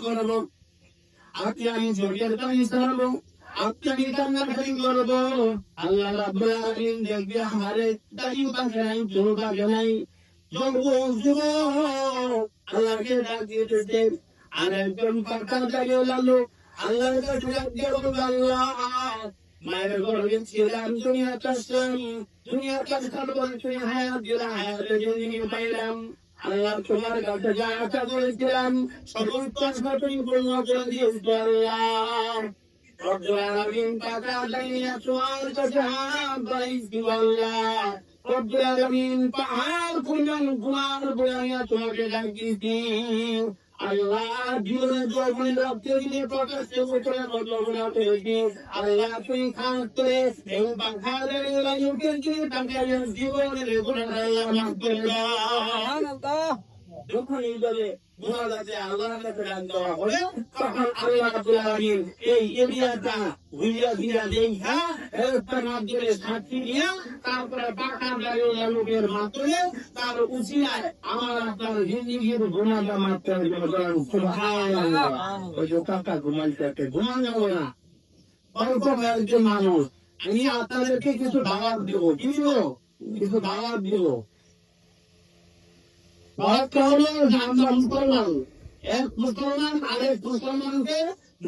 করবো, আজকে আমি চোখের পানি ছাড়বো, আজকে আমি কান্নাকাটি করবো। আল্লাহ রাব্বুল আলামিন দেখবে আমারে দাড়ি পাকে নাই, চুল পাকে নাই, আল্লাহকে ডাক দিতেছে। আর একজন পাকার জায়গা লালো আল্লাহর কাছে ডাক দিয়ে বলবে, আল্লাহ মায়ের গর্ভে ছিলাম, দুনিয়ার কাছলাম, দুনিয়ার কাছে বলে তুমি হায়াত দিলা, হায়াতের জন্য পাইলাম। আল্লাহ তোমার কাছে যা আশা করেছিলাম সমস্ত আশা তুমি পূর্ণ করে দিয়েছ। আল্লাহ রব্বুল আলামিন পাকা দাঁড়িয়ে তোমার কাছে হাত বাড়াইছি। আল্লাহ রব্বুল আলামিন পাহাড় পরিমাণ গুনার বলে তোমাকে ডাকিয়েছি। আল্লাহ জীবনের জন্মের রক্তে দিয়ে প্রকাশ্যে উঠে বদলা করেছি। আল্লাহ তুই খাস করে এই পাখালের রাজুকে দিয়ে তাকে জীবনের গুণার আল্লাহ মাফ করে দাও। যখন এইভাবে মুনাজাতে আল্লাহর কাছে ডাক দেওয়া হবে, তখন আল্লাহ রাব্বুল আলামিন এই এরিয়াটা ঘুরিয়া ঘুরিয়া দেখা এর মাধ্যমে সাক্ষী দিয়া তারপরে পাখার দাঁড়িয়ে লোকের মাধ্যমে তার উচিলায় আমার আপনার জিন্দিগির গুনাহটা মাফ করে দেবেন। সুবহানাল্লাহ। ওই যে কাকা ঘুমাইতে ঘুমান যাবো না, অল্প একজন মানুষ। আমি আপনাদেরকে কিছু দাওয়াত দিব, কি দিব? কিছু দাওয়াত দিব। আমরা মুসলমান, এক মুসলমান আরেক মুসলমানকে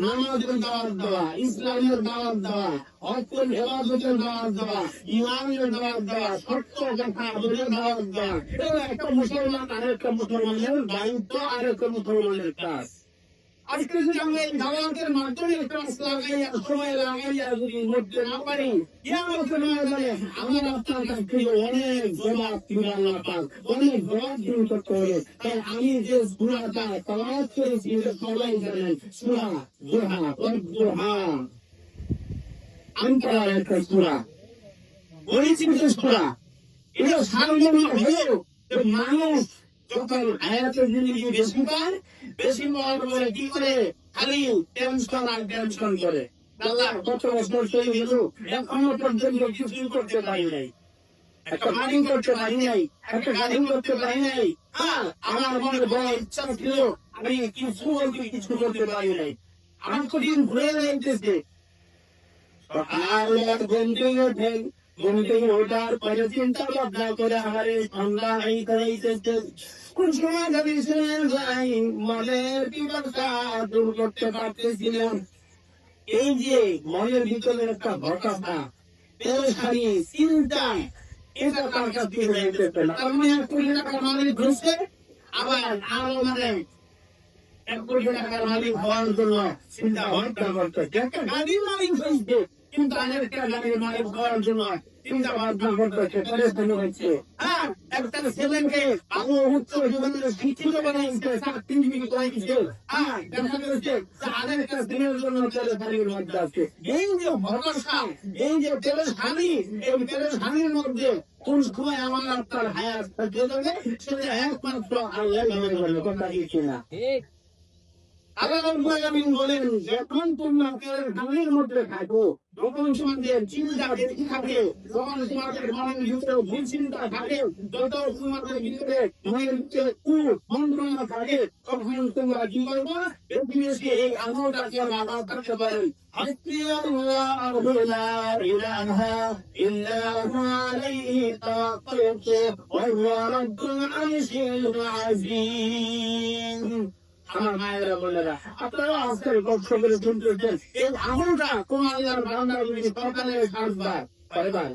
নামাজের দাওয়াত দেওয়া, ইসলামের দাওয়াত দেওয়া, হকের হেফাজতের দাওয়াত দেওয়া, ইমানের দাওয়াত দেওয়া, সত্য কথা বলে দাওয়াত দেওয়া, এটা একটা মুসলমান আরেকটা মুসলমানের দায়িত্ব, আরেকটা মুসলমানের কাজ। আজকে যদি আমরা এই দাওয়াতের মাধ্যমে সময় লাগাইয়া যদি মরতে না পারি, আমার আপনার কাছ থেকে অনেক জবাব আল্লাহ পাক, অনেক জবাব দিন করতে হবে। তাই আমি যে সূরাটা তেলাওয়াত করেছি এটা সবাই জানেন, সূরা দুহা, ওয়াদ-দুহা। আন্তরার একটা সূরা, পরিচিত সূরা। এটা সার্বজনীন হলেও মানুষ যখন হায়াতের জিন্দেগি বেশি পায়, বেশি পাওয়ার পরে কি করে খালি টেনশন আর টেনশন করে। আল্লাহ কত বছর চলে গেল, এখনো পর্যন্ত কিছুই করতে পারি নাই, একটা বাড়ি করতে পারি নাই, একটা গাড়ি করতে পারি নাই। হ্যাঁ, আমার মনে বড় ইচ্ছা ছিল, আমি কিছু করতে পারি নাই। আমার কঠিন ঘুরে যাইতেছে। ঘুম থেকে ওঠেন, ঘুম থেকে ওঠার পরে চিন্তা ভাবনা করে আমারে ঠান্ডা হইতেছে। কোন সময় যদি শুনে যাই মনের বিপদটা দূর করতে পারতেছিলাম। এই যে মনের ভিতরে একটা হতাশা, পেরেশানি, চিন্তা, এটা তার কাছ থেকে হইতেছে না। তার মানে 1 কোটি টাকার মালিক ঘুরছে, আবার আরো মানে 1 কোটি টাকার মালিক হওয়ার জন্য চিন্তা ভাবনা করতেছে। একটা গাড়ির মালিক হয়েছে, কিন্তু আরেকটা গাড়ির মালিক হওয়ার জন্য চিন্তা ভাবনা করতেছে, পরেশানি হচ্ছে। হ্যাঁ, একটা ছেলেকে ভালো উচ্চ জীবনের শিক্ষিত বানাইছে, চাকরি করাইছে। হ্যাঁ, দেখা যাচ্ছে আরেকটা ছেলের জন্য পরেশানির মধ্যে আছে। এই যে হতাশা, এই যে পরেশানি, এই পরেশানির মধ্যে কোন সময় আমার আপনার হায়াত থাকতে যাবে, সেটা একমাত্র আল্লাহ জানে। কথা দিচ্ছি না। আল্লাহ রাব্বুল আলামিন বলেন, যখন তোমাদের গানের মধ্যে থাকো, যখন তোমাদের চিন্তা বেশি থাকে, যখন তোমাদের মনের ভিতরে ভুল চিন্তা থাকে, যত তোমাদের ভিতরে মনের ভিতরে কুমন্ত্রণা থাকে, তখন তোমরা কি করবো? বেশি বেশি এই আমলটাকে লাগাও করতে পারেন। হাসবিয়াল্লাহু লা ইলাহা ইল্লা হুয়া আলাইহি তাওয়াক্কালতু ওয়া হুয়া রাব্বুল আরশিল আযীম। আমার মায়েরা বোনেরা, আপনারা আজকের গল্প করে শুনতেছেন, এই আমলটা কোন আল্লাহর বান্দার যদি সকালে 7 বার কয়বার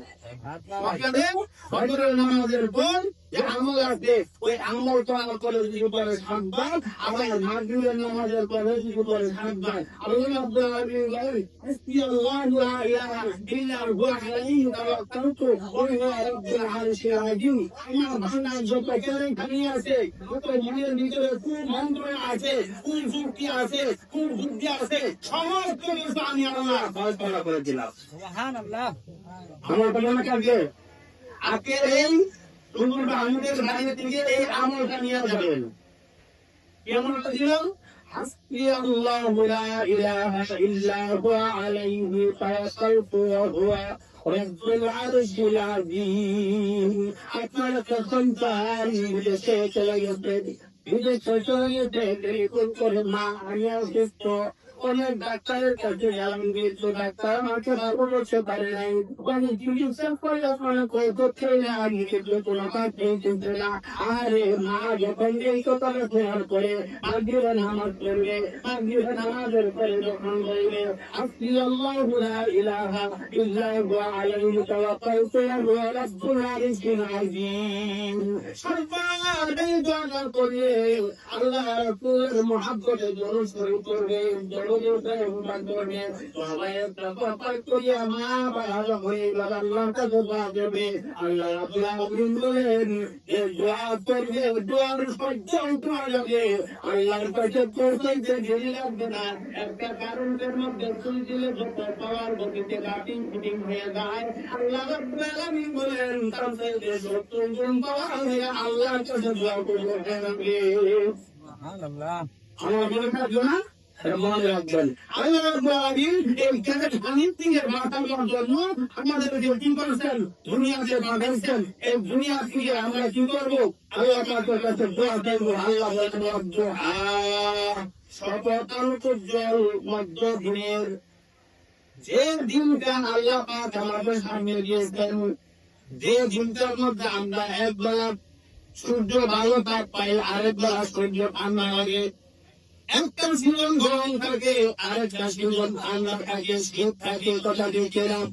ফজরের নামাজের পর যে আমল আছে, ওই আমল করার পরে যদি পরে 7 বার, আবার মাগরিবের নামাজের পরে যদি পরে 7 বার, আল্লাহ রাব্বুল আলামিন বলেন, হাসবিয়াল্লাহু লা ইলাহা ইল্লা হুয়া আলাইহি তাওয়াক্কালতু ওয়া হুয়া রাব্বুল আরশিল আযীম। আমার বান্দার যত পরেশানি আছে, যত মনের ভিতরে কুমন্ত্রণা আছে, কুযুক্তি আছে, কুবুদ্ধি আছে, সমস্ত কিছু আমি আল্লাহ ফয়সালা করে দিলাম। সুবহানাল্লাহ। আমার কথা কাজে আজকে এই আমাদের বাড়ির থেকে এই আমলটা নিয়ে যাবেন। কেমনটা ছিল? হাসবিয়াল্লাহু লা ইলাহা ইল্লা হুয়া আলাইহি তাওয়াক্কালতু ওয়া হুয়া রাব্বুল আরশিল আযীম। আপনারা কখন পান বিদেশে চলে গেছেন, নিজের শ্বশুরকে টেলিফোন করে মা আমি অসুস্থ, অনেক ডাক্তারের কাছে গেলাম কিন্তু ডাক্তার আমাকে ভালো করতে পারে নাই, অনেক চিকিৎসা করে মনে করে করতে না আমি কিন্তু কোনো কাজ পেয়েছে না। আরে মা যখন এই কথাটা শোনার পরে মাগরিবের নামাজ পড়বে, মাগরিবের নামাজের পরে যখন বলবে আসবি আল্লাহু লা ইলাহা ইল্লা হুয়া আলাইহি তাওয়াক্কালতু ওয়া হুয়া রাব্বুল আরশিল আযীম, সবার এই দোয়া করে আল্লাহ রাসূলের মহব্বতে দরুদ শরীফ করবে, দরুদ শরীফ পড়বে, সবাই একটা পাক করিয়া মা ভালো হয়ে গেল আল্লাহর কাছে দোয়া করবে। আল্লাহ রাব্বুল আলামিন বলেন যে দোয়া করবে দোয়ার পর্যন্ত লাগে আল্লাহর কাছে পৌঁছাইতে দেরি লাগবে না। একটা কারণের মধ্যে সুই দিলে যত পাওয়ার গতিতে কাটিং ফিটিং হয়ে যায়, আল্লাহ রাব্বুল আলামিন বলেন তার চাইতে ৭০ গুণ পাওয়ার হয়ে আল্লাহর কাছে দোয়া করবে। সুবহানাল্লাহ। আমার মনে থাকবে না? মনে রাখবেন আল্লাহ রাব্বুল আলামিন এই জান্নাতের বাতাসের জন্য আমাদের যে কি করেছেন, দুনিয়াতে পাঠাইছেন, এই দুনিয়া থেকে আমরা কি করব? আল্লাহ পাকের কাছে দোয়া করব। আল্লাহ বলেন ওয়াদুহা, শপথ জল মধ্য দিনের যে দিনটা আল্লাহ পাক আমাদের সামনে দিয়েছেন, যে দিনটার মধ্যে আমরা একবেলা সূর্য ভালো তাপ পাই, আরেক বেলা সূর্য ঠান্ডা লাগে, একটা জীবন গরম থাকে, আরেকটা জীবন ঠান্ডা থাকে, শীত থাকে, কথা দিয়েছিলাম।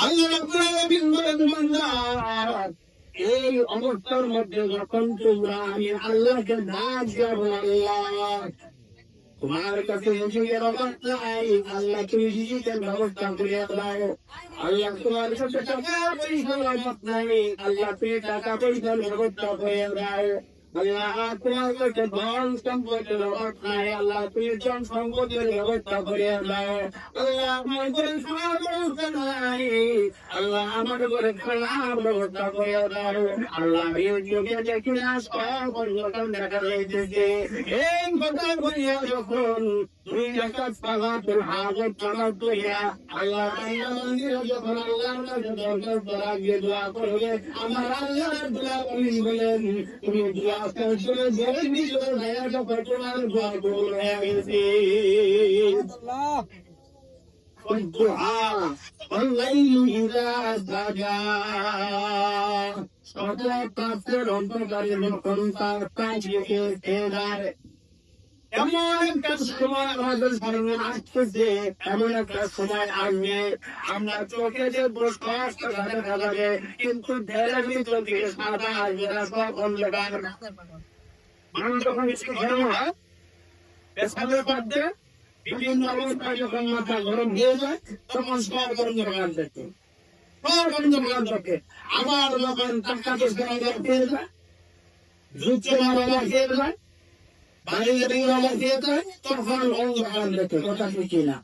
আল্লাহ রাব্বুল আলামিন বলেন বান্দা, এই অবস্থার মধ্যে যখন তোমরা আমি আল্লাহকে ডাক দেবো, আল্লাহ তোমার কাছে রিজিকের অভাব নাই, আল্লাহ তুমি রিজিকের ব্যবস্থা করে দাও। আল্লাহ তোমার কাছে টাকা পয়সার অভাব নাই, আল্লাহ তুমি টাকা পয়সার ব্যবস্থা করে দাও। আল্লাহ তোমার কাছে ধন সম্পদের অভাব নাই, আল্লাহ তুমি ধন সম্পদের ব্যবস্থা করে দাও। আল্লাহ আমার ঘরে খাওয়ার ব্যবস্থা নাই, আল্লাহ আমার ঘরে খাওয়ার ব্যবস্থা করে দাও। আল্লাহ এই যুগে দেখি না সব পরিবর্তন দেখা যাইতেছে, এই কথা বলিয়া যখন দুই রাকাত সালাতুল হাজত নামাজ পড়িয়া আল্লাহ মন্দিরে যখন আল্লাহর কাছে দরখাস্ত করা গিয়ে দোয়া করবে, আমার আল্লাহ রাব্বুল আলামিন বলেন তুমি দোয়া করে জেনে নিজের দয়াটা তোমার দোয়া কবুল হয়ে গেছে। আল্লাহ والضحى والليل إذا سجى, সকল কাজের অন্তর্কারী যখন তার কাজ রেখে দেয়, এমন একটা সময় আমাদের সামনে আসতেছে, এমন একটা সময় আসবে আমরা চোখে যে স্পষ্ট দেখা যাবে, কিন্তু ঢেলের ভিতর থেকে সাদা আসবে না, সব অন্ধকার। মানুষ যখন ঘরে হয় পেছাবের পাশে বিভিন্ন অবস্থায় যখন মাথা গরম হয়ে যায় তখন সব অন্ধকার দেখে, সব অন্ধকার দেখে। আবার যখন টাকা পয়সা পেয়ে যায়, যুদ্ধ মামলা পেয়ে যায়, বাড়িতে দিয়ে যায়, তখন অন্ধকার দেখে, কথা ঠিক না?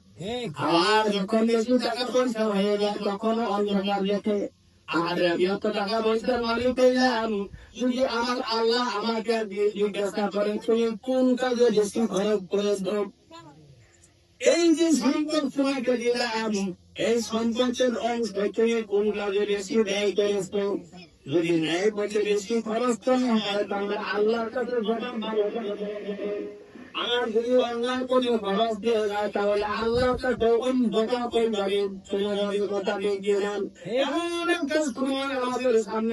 আর যখন বেশি টাকা পয়সা হয়ে যায় তখন অন্ধকার দেখে। আর যত টাকা পয়সার মালিক হইলাম, যদি আমার আল্লাহ আমাকে জিজ্ঞাসা করে তুমি কোন কাজে বেশি খরচ করেছ, এই যে সম্পদ তোমাকে দিলাম, এই সম্পদের অংশ তুমি কোন কাজে বেশি ব্যয় করেছ, যদি ন্যায় পথে বেশি খরচ করা হয় তাহলে আল্লাহর কাছে জবাব ভালো হবে। আর যদি অন্যায় কোনো খরচ দিয়ে যায় তাহলে আল্লাহর কাছে অন্ধকার করে যাবে। তোমার কথা দিয়ে গেলাম এমন একটা সময় আমাদের সামনে